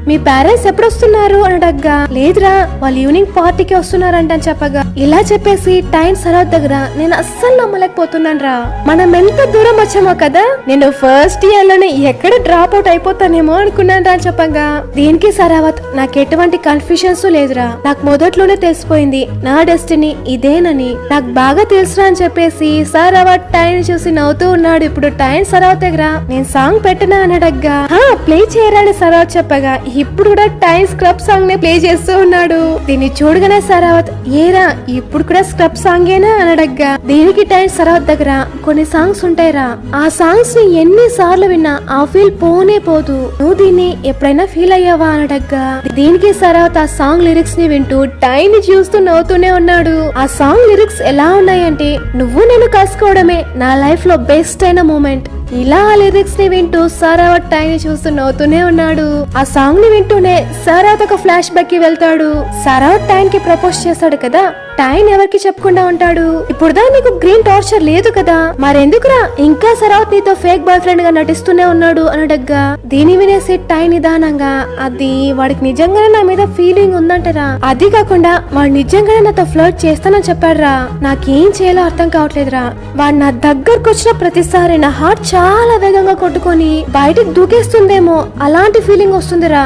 మీ పేరెంట్స్ ఎప్పుడు వస్తున్నారు అని అడగ్గా, లేదురా వాళ్ళు ఈవినింగ్ పార్టీకి వస్తున్నారంట అని చెప్పగా, ఇలా చెప్పేసి టైం సరౌత్ దగ్గర నేను అస్సలు నమ్మలేకపోతున్నాను రా, మనం ఎంత దూరం వచ్చామో కదా, నేను ఫస్ట్ ఇయర్ లోనే ఎక్కడ డ్రాప్ అవుట్ అయిపోతానేమో అనుకున్నాను రా అని చెప్పగా, దీనికి సరావత్ నాకు ఎటువంటి కన్ఫ్యూషన్స్ లేదురా, నాకు మొదట్లోనే తెలిసిపోయింది నా డెస్టినీ ఇదేనని, నాకు బాగా తెలుసురా అని చెప్పేసి సరావత్ టైం చూసి నవ్వుతూ ఉన్నాడు. ఇప్పుడు టైం సరావత్ దగ్గర నేను సాంగ్ పెట్టనా అని అడగ్గా, ప్లే చేయరా అని సరావత్ చెప్పగా, ఇప్పుడు కూడా టైం స్క్రబ్ సాంగ్ నే ప్లే చేస్తూ ఉన్నాడు. దీన్ని చూడగానే సరావత్ ఏరా ఇప్పుడు కూడా స్క్రబ్ సాంగేనా అని అడగ్గా, దీనికి టైం సరావత్ దగ్గర కొన్ని సాంగ్స్ ఉంటాయిరా, ఆ సాంగ్స్ ని ఎన్ని సార్లు విన్నా ఆ ఫీల్ పోనే పోదు, నువ్వు దీన్ని ఎప్పుడైనా ఫీల్ అయ్యావా అని అడగ్గా, దీనికి సరావత్ ఆ సాంగ్ లిరిక్స్ ని వింటూ టైం ని చూస్తూ నవ్వుతూనే ఉన్నాడు. ఆ సాంగ్ లిరిక్స్ ఎలా ఉన్నాయంటే, నువ్వు నేను కలుసుకోవడమే నా లైఫ్ లో బెస్ట్ అయిన మూమెంట్, ఇలా ఆ లిరిక్స్ ని వింటూ సరావత్ టైం ని చూస్తూ నవ్వుతూనే ఉన్నాడు. ఆ సాంగ్ ని వింటూనే సరావత్ ఒక ఫ్లాష్ బ్యాక్ కి వెళ్తాడు. సరావత్ టైం కి ప్రపోజ్ చేస్తాడు కదా, టైం ఎవరికి చెప్పకుండా ఉంటాడు. ఇప్పుడుదా నీకు గ్రీన్ టార్చర్ లేదు కదా, మరెందుకురా ఇంకా సరావత్ నీతో ఫేక్ బాయ్ ఫ్రెండ్ గా నటిస్తూనే ఉన్నాడు అని అడగ్గా, దీని వినేసి టైం నిదానంగా, అది వాడికి నిజంగానే నా మీద ఫీలింగ్ ఉందంటరా, అది కాకుండా వాడు నిజంగానే నాతో ఫ్లర్ట్ చేస్తానని చెప్పాడురా, నాకేం చేయాలో అర్థం కావట్లేదురా, వాడు నా దగ్గరకు వచ్చిన ప్రతిసారి నా హార్ట్ చాలా వేగంగా కొట్టుకొని బయటికి దూకేస్తుందేమో అలాంటి ఫీలింగ్ వస్తుందిరా,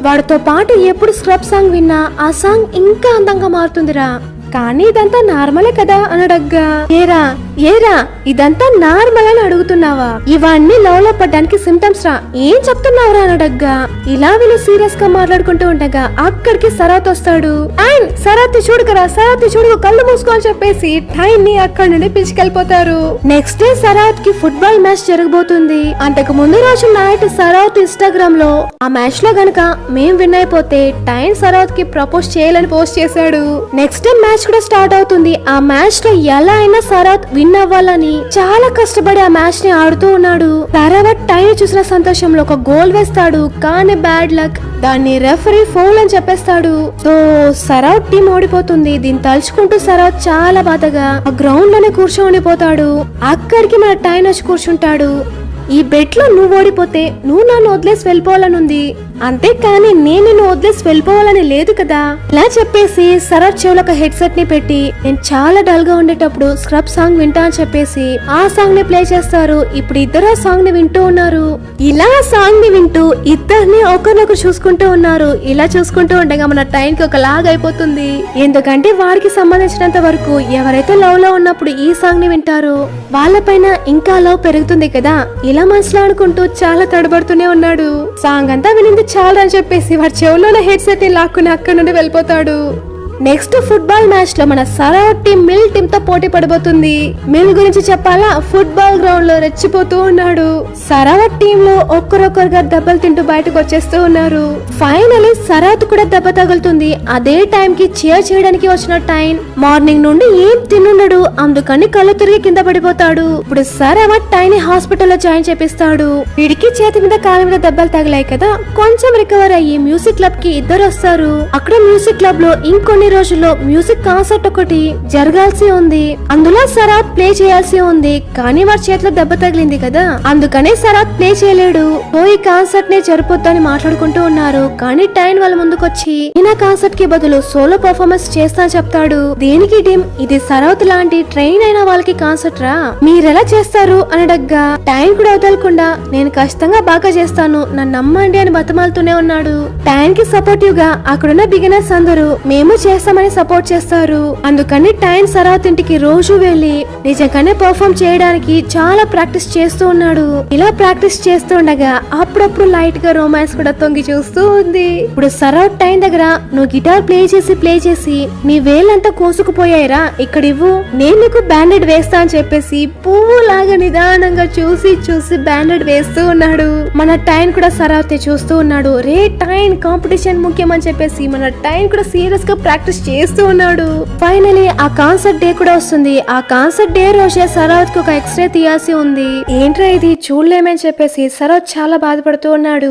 వాడితో పాటు ఎప్పుడు స్క్రబ్ సాంగ్ విన్నా ఆ సాంగ్ ఇంకా అందంగా మారుతుందిరా, కానీ ఇదంతా నార్మలే కదా అని అడగ్గా, ఏరా ఏరా ఇదంతా నార్మల్ అని అడుగుతున్నావా? ఇవన్నీ లవ్ లో పడ్డానికి సిమ్టమ్స్ రా, ఏం చెప్తున్నావురా అని అడగ్గా ఇలా వీళ్ళు సీరియస్ గా మాట్లాడుకుంటూ ఉండగా అక్కడికి సరాత్ వస్తాడు. టైన్ సరాత్ చూడుకరా, సరాత్ చూడు, కళ్ళు మూసుకో అని చెప్పేసి టైన్ ని అక్కడి నుండి పిలుచుకెళ్ళిపోతారు. నెక్స్ట్ డే సరాత్ కి ఫుట్బాల్ మ్యాచ్ జరగబోతుంది. అంతకు ముందు రోజు నైట్ సరాత్ ఇన్స్టాగ్రామ్ లో ఆ మ్యాచ్ లో గనక మేం విన్ అయిపోతే టైన్ సరాత్ కి ప్రపోజ్ చేయాలని పోస్ట్ చేశాడు. నెక్స్ట్ డే మ్యాచ్ కూడా స్టార్ట్ అవుతుంది. ఆ మ్యాచ్ లో ఎలా అయినా సరాత్ విన్ అవ్వాలని చాలా కష్టపడి ఆ మ్యాచ్ ని ఆడుతూ ఉన్నాడు. తర్వాత టైం చూసిన సంతోషంలో ఒక గోల్ వేస్తాడు. కానీ బ్యాడ్ లక్, దాన్ని రెఫరీ ఫౌల్ అని చెప్పేస్తాడు. సో సరాత్ టీం ఓడిపోతుంది. దీన్ని తలుచుకుంటూ సరాత్ చాలా బాధగా ఆ గ్రౌండ్ లోనే కూర్చొనిపోతాడు. అక్కడికి మన టైం వచ్చి కూర్చుంటాడు. ఈ బెట్ లో నువ్వు ఓడిపోతే నువ్వు నన్ను వదిలేసి వెళ్ళిపోవాలనుంది, అంతేకాని నేను నిన్ను వదిలేసి వెళ్ళిపోవాలని లేదు కదా. ఇలా చెప్పేసి సరాత్ చెవులో ఒక హెడ్ సెట్ ని పెట్టి నేను చాలా డల్ గా ఉండేటప్పుడు స్క్రబ్ సాంగ్ వింటా అని చెప్పేసి ఆ సాంగ్ ని ప్లే చేస్తారు. ఇప్పుడు ఇద్దరు ఆ సాంగ్ ని వింటూ ఉన్నారు. ఇలా సాంగ్ ని వింటూ ఇద్దరిని ఒకరినొకరు చూసుకుంటూ ఉన్నారు. ఇలా చూసుకుంటూ ఉండగా మన టైం కి ఒక లాగ్ అయిపోతుంది. ఎందుకంటే వాడికి సంబంధించినంత వరకు ఎవరైతే లవ్ లో ఉన్నప్పుడు ఈ సాంగ్ ని వింటారో వాళ్ళపైన ఇంకా లవ్ పెరుగుతుంది కదా. ఇలా మనసులో అనుకుంటూ చాలా తడబడుతూనే ఉన్నాడు. సాంగ్ అంతా వినింది చాలా అని చెప్పేసి వాడి చెవులో హెడ్ సెట్ ని లాక్కుని అక్కడి నుండి వెళ్ళిపోతాడు. నెక్స్ట్ ఫుట్బాల్ మ్యాచ్ లో మన సరాత్ టీం మిల్ టీం తో పోటీ పడబోతుంది. మిల్ గురించి చెప్పాలా, ఫుట్బాల్ గ్రౌండ్ లో రెచ్చిపోతూ ఉన్నాడు. సరాత్ టీం లో ఒక్కరొక్కరుగా దెబ్బలు తింటూ బయటకు వచ్చేస్తూ ఉన్నారు. ఫైనలీ సరాత్ కూడా దెబ్బ తగులుతుంది. అదే టైం కి చీర్ చేయడానికి వచ్చిన టైం మార్నింగ్ నుండి ఏం తినుండడు, అందుకని కళ్ళు తిరిగి కింద పడిపోతాడు. ఇప్పుడు సరాత్ టైం ని హాస్పిటల్ లో జాయిన్ చేపిస్తాడు. వీడికి చేతి మీద కాలు మీద దెబ్బలు తగిలాయి కదా, కొంచెం రికవర్ అయ్యి మ్యూజిక్ క్లబ్ కి ఇద్దరు వస్తారు. అక్కడ మ్యూజిక్ క్లబ్ లో ఇంకొన్ని రోజుల్లో మ్యూజిక్ కాన్సర్ట్ ఒకటి జరగాల్సి ఉంది. అందులో సరాత్ ప్లే చేయాల్సి ఉంది. కానీ వాడి చేతిలో దెబ్బ తగిలింది కదా, అందుకనే సరాత్ ప్లే చేయలేడు. ఈ కాన్సర్ట్ నే జరుపుద్దని మాట్లాడుకుంటూ ఉన్నారు. కానీ టైం వాళ్ళ ముందుకొచ్చి ఈయన కాన్సర్ట్ కి బదులు సోలో పర్ఫార్మెన్స్ చేస్తా చెప్తాడు. దేనికి టీం, ఇది సరాత్ లాంటి ట్రైన్ అయిన వాళ్ళకి కాన్సర్ట్ రా, మీరెలా చేస్తారు అని అడగ్గా టైం కూడా వదలకుండా నేను ఖచ్చితంగా బాగా చేస్తాను, నన్ను నమ్మండి అని బతమాలుతూనే ఉన్నాడు. టైం కి సపోర్టివ్ గా అక్కడున్న బిగినర్స్ అందరూ మేము చేస్తామని సపోర్ట్ చేస్తారు. అందుకని టైం సరాత్ ఇంటికి రోజు వెళ్లి నిజంగానే పర్ఫార్మ్ చేయడానికి చాలా ప్రాక్టీస్ చేస్తూ ఉన్నాడు. ఇలా ప్రాక్టీస్ చేస్తూ ఉండగా అప్పుడప్పుడు లైట్ గా రొమాన్స్ కూడా తొంగి చూస్తూ ఉంది. ఇప్పుడు సరాత్ టైం దగ్గర నువ్వు గిటార్ ప్లే చేసి నీ వేళ్ళంతా కోసుకుపోయాయిరా, ఇక్కడ ఇవ్వు, నేను నీకు బ్యాండెడ్ వేస్తా అని చెప్పేసి పువ్వు లాగా నిదానంగా చూసి బ్యాండెడ్ వేస్తూ ఉన్నాడు. మన టైం కూడా సరాత్ చూస్తూ ఉన్నాడు. రే టైం, కాంపిటీషన్ ముఖ్యం అని చెప్పేసి మన టైం కూడా సీరియస్ గా ప్రాక్టీస్ చేస్తూ ఉన్నాడు. ఫైనలీ ఆ కాన్సర్ట్ డే కూడా వస్తుంది. ఆ కాన్సర్ట్ డే రోజే సరాత్ కు ఒక ఎక్స్రే తీయాల్సి ఉంది. ఏంట్రా ఇది చూడలేమని చెప్పేసి సరాత్ చాలా బాధపడుతూ ఉన్నాడు.